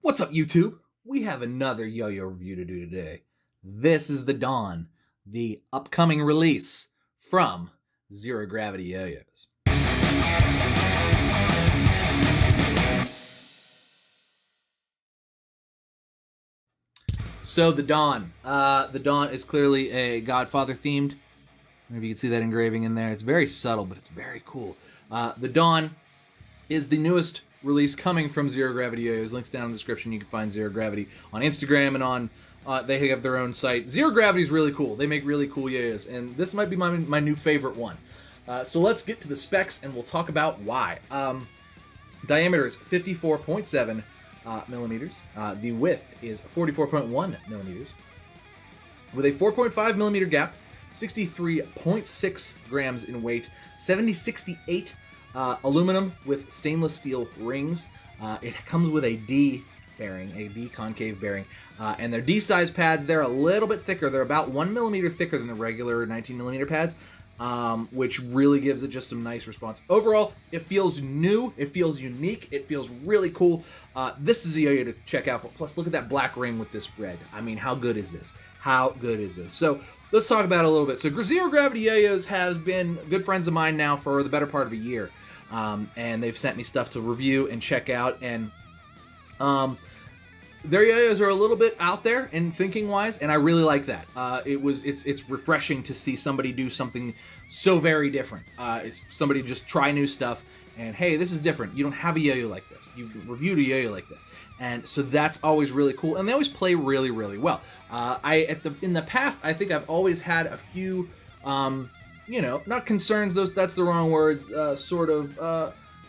What's up, YouTube? We have another yo-yo review to do today. This is the Dawn, the upcoming release from Zero Gravity Yo-Yos. So the Dawn is clearly a Godfather themed. Maybe you can see that engraving in there. It's very subtle, but it's very cool. The Dawn is the newest release coming from Zero Gravity Yo-Yos. Links down in the description. You can find Zero Gravity on Instagram and on. They have their own site. Zero Gravity is really cool. They make really cool yo-yos, and this might be my new favorite one. So let's get to the specs, and we'll talk about why. Diameter is 54.7 millimeters. The width is 44.1 millimeters. With a 4.5 millimeter gap, 63.6 grams in weight, 7068 aluminum with stainless steel rings. It comes with a D bearing, a D concave bearing, and their D size pads, they're a little bit thicker. They're about 1 millimeter thicker than the regular 19 millimeter pads, which really gives it just some nice response. Overall, it feels new, it feels unique, it feels really cool. This is a yo-yo to check out. Plus, look at that black ring with this red. I mean, how good is this? How good is this? So let's talk about it a little bit. So Zero Gravity Yo-Yos has been good friends of mine now for the better part of a year. And they've sent me stuff to review and check out, and their yo-yos are a little bit out there in thinking wise, and I really like that. It's refreshing to see somebody do something so very different. It's somebody just try new stuff, and hey, this is different. You don't have a yo-yo like this. You reviewed a yo-yo like this, and so that's always really cool. And they always play really, really well. In the past, I think I've always had a few. Not concerns, that's the wrong word,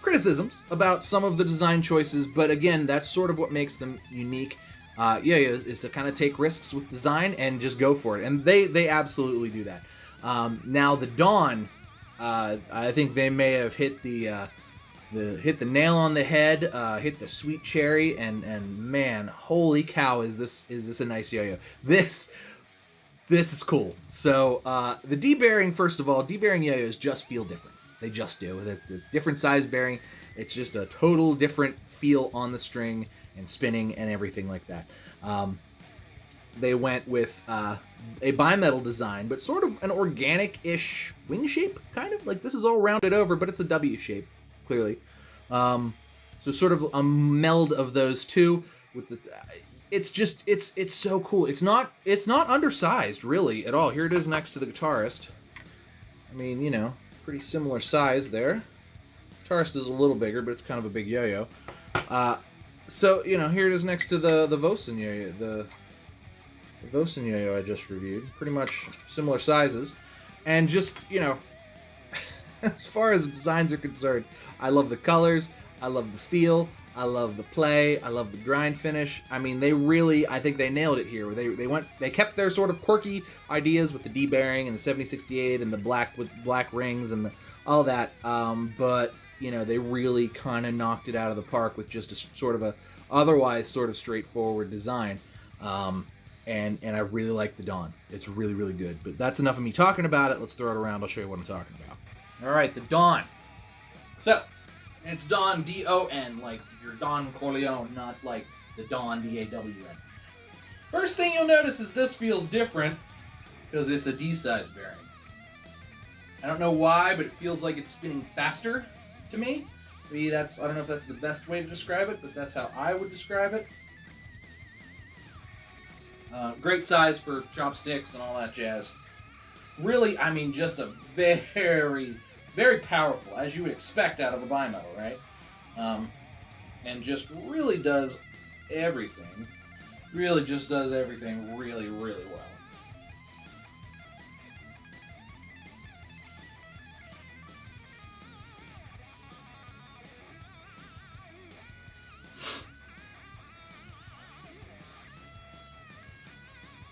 criticisms about some of the design choices, but again, that's sort of what makes them unique. Yo-yos is to kind of take risks with design and just go for it, and they absolutely do that. Now the Dawn, I think they may have hit the nail on the head, hit the sweet cherry, and man, holy cow, is this a nice yo-yo. This is cool. So the D-bearing, first of all, D-bearing yo-yos just feel different. They just do. There's different size bearing. It's just a total different feel on the string and spinning and everything like that. They went with a bimetal design, but sort of an organic-ish wing shape, kind of. Like, this is all rounded over, but it's a W shape, clearly. So sort of a meld of those two with the... It's so cool. It's not undersized really at all. Here it is next to the guitarist. I mean, pretty similar size there. Guitarist is a little bigger, but it's kind of a big yo-yo. So here it is next to the Vosen yo-yo. The Vosen yo-yo I just reviewed. Pretty much similar sizes, and just as far as designs are concerned, I love the colors. I love the feel. I love the play. I love the grind finish. I mean, I think they nailed it here. They kept their sort of quirky ideas with the D bearing and the 7068 and the black with black rings and all that. But they really kind of knocked it out of the park with just a sort of a otherwise sort of straightforward design. And I really like the Dawn. It's really, really good. But that's enough of me talking about it. Let's throw it around. I'll show you what I'm talking about. All right, the Dawn. So. And it's Dawn, D-O-N, like your Don Corleone, not like the Dawn, D-A-W-N. First thing you'll notice is this feels different because it's a D-size bearing. I don't know why, but it feels like it's spinning faster to me. Maybe I don't know if that's the best way to describe it, but that's how I would describe it. Great size for chopsticks and all that jazz. Really, I mean, just a very... very powerful, as you would expect out of a bimetal, right? And just really does everything. Really just does everything really, really well.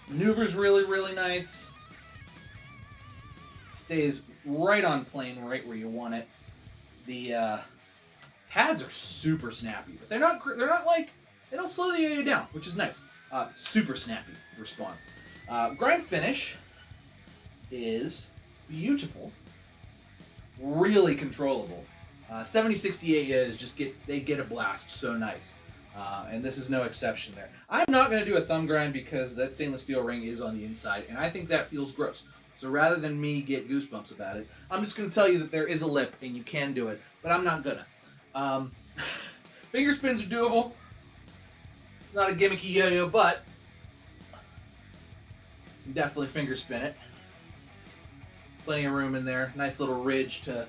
Maneuver's really, really nice. Stays right on plane, right where you want it. The pads are super snappy, but they're not like, they don't slow the yo-yo down, which is nice. Super snappy response. Grind finish is beautiful, really controllable. 7068 yo-yos just get a blast so nice. And this is no exception there. I'm not going to do a thumb grind because that stainless steel ring is on the inside, and I think that feels gross. So rather than me get goosebumps about it, I'm just going to tell you that there is a lip, and you can do it, but I'm not going to. Finger spins are doable. It's not a gimmicky yo-yo, but you can definitely finger spin it. Plenty of room in there. Nice little ridge to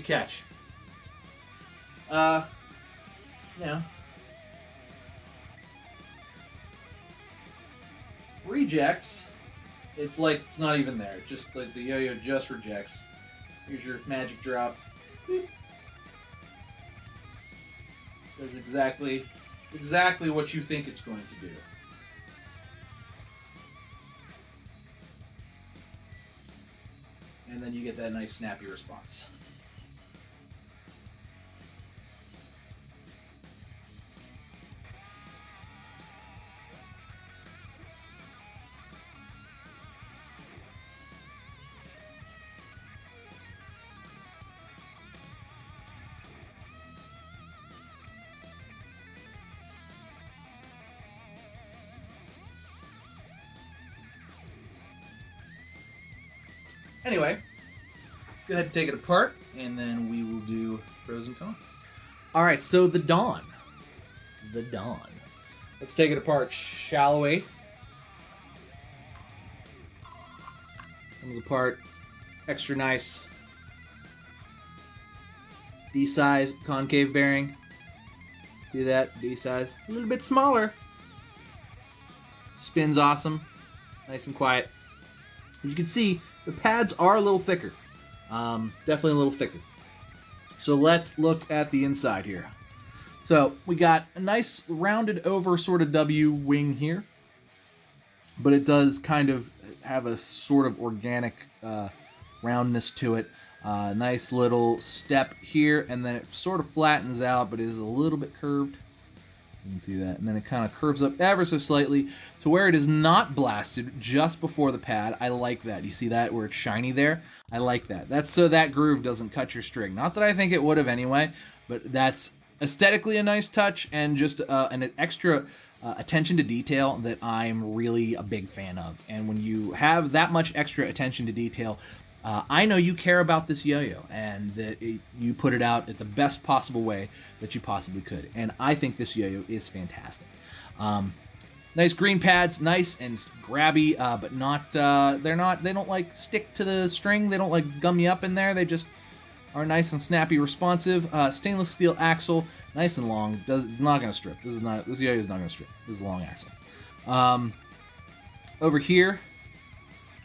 catch. You know, rejects. It's like it's not even there. Just like the yo-yo just rejects. Here's your magic drop. Does exactly what you think it's going to do. And then you get that nice snappy response. Anyway, let's go ahead and take it apart, and then we will do pros and cons. All right, so the Dawn. The Dawn. Let's take it apart, shall we? Comes apart, extra nice. D-size concave bearing. See that? D-size. A little bit smaller. Spins awesome. Nice and quiet. As you can see, the pads are a little thicker. Definitely a little thicker. So let's look at the inside here. So we got a nice rounded over sort of W wing here. But it does kind of have a sort of organic roundness to it. Nice little step here, and then it sort of flattens out, but it is a little bit curved. You can see that. And then it kind of curves up ever so slightly to where it is not blasted just before the pad. I like that. You see that where it's shiny there? I like that. That's so that groove doesn't cut your string. Not that I think it would have anyway, but that's aesthetically a nice touch and just an extra attention to detail that I'm really a big fan of. And when you have that much extra attention to detail, I know you care about this yo-yo and that you put it out at the best possible way that you possibly could. And I think this yo-yo is fantastic. Nice green pads, nice and grabby, but not, they don't like stick to the string. They don't like gum you up in there. They just are nice and snappy, responsive. Stainless steel axle, nice and long. It's not going to strip. This yo-yo is not going to strip. This is a long axle. Over here,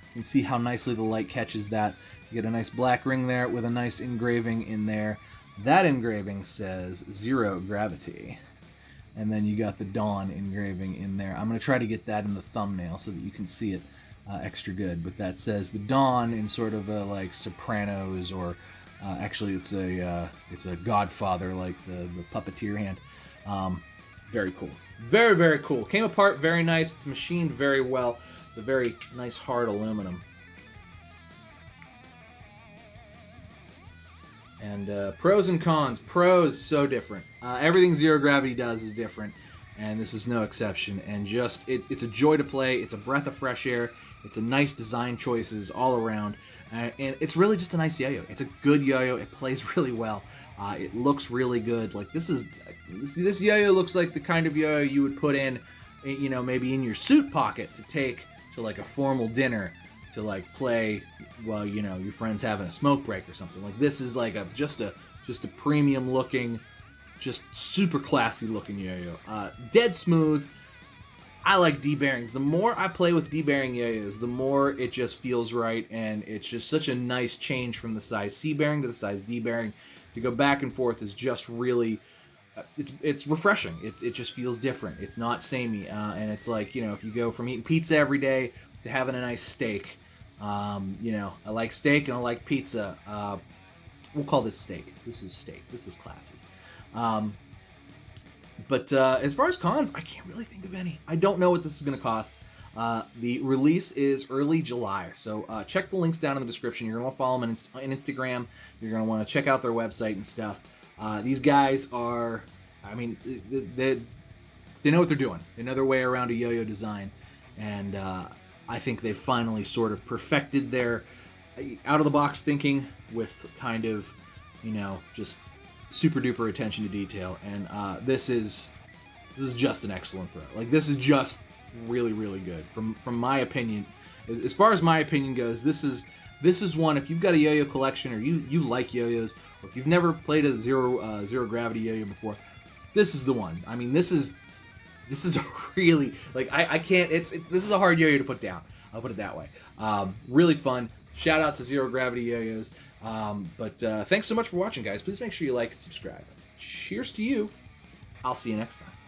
you can see how nicely the light catches that. You get a nice black ring there with a nice engraving in there. That engraving says 0 gravity. And then you got the Dawn engraving in there. I'm going to try to get that in the thumbnail so that you can see it extra good. But that says the Dawn in sort of a like Sopranos, or actually it's a Godfather, like the puppeteer hand. Very cool. Very, very cool. Came apart very nice. It's machined very well. It's a very nice hard aluminum. And pros and cons. Pros, so different. Everything Zero Gravity does is different, and this is no exception. And just, it's a joy to play. It's a breath of fresh air. It's a nice design choices all around. And it's really just a nice yo-yo. It's a good yo-yo. It plays really well. It looks really good. Like this yo-yo looks like the kind of yo-yo you would put in, you know, maybe in your suit pocket to take to like a formal dinner to like play while, you know, your friend's having a smoke break or something. Like this is like just a premium looking, just super classy looking yo-yo. Dead smooth. I like D-bearings. The more I play with D-bearing yo-yos, the more it just feels right, and it's just such a nice change from the size C bearing to the size D bearing. To go back and forth is just really, it's refreshing. It just feels different. It's not samey, and it's like, you know, if you go from eating pizza every day to having a nice steak, you know, I like steak and I like pizza. We'll call this steak. This is steak. This is classy. But as far as cons, I can't really think of any. I don't know what this is going to cost. The release is early July, so check the links down in the description. You're going to want to follow them on Instagram. You're going to want to check out their website and stuff. These guys are I mean, they know what they're doing. They know their way around a yo-yo design, and I think they've finally sort of perfected their out-of-the-box thinking with kind of, you know, just super duper attention to detail. And this is just an excellent throw. Like, this is just really, really good. From my opinion, as far as my opinion goes, this is one, if you've got a yo-yo collection, or you like yo-yos, or if you've never played a zero gravity yo-yo before, this is the one. I mean, this is really, like, I can't, this is a hard yo-yo to put down. I'll put it that way. Really fun. Shout out to Zero Gravity Yo-Yos. But thanks so much for watching, guys. Please make sure you like and subscribe. Cheers to you. I'll see you next time.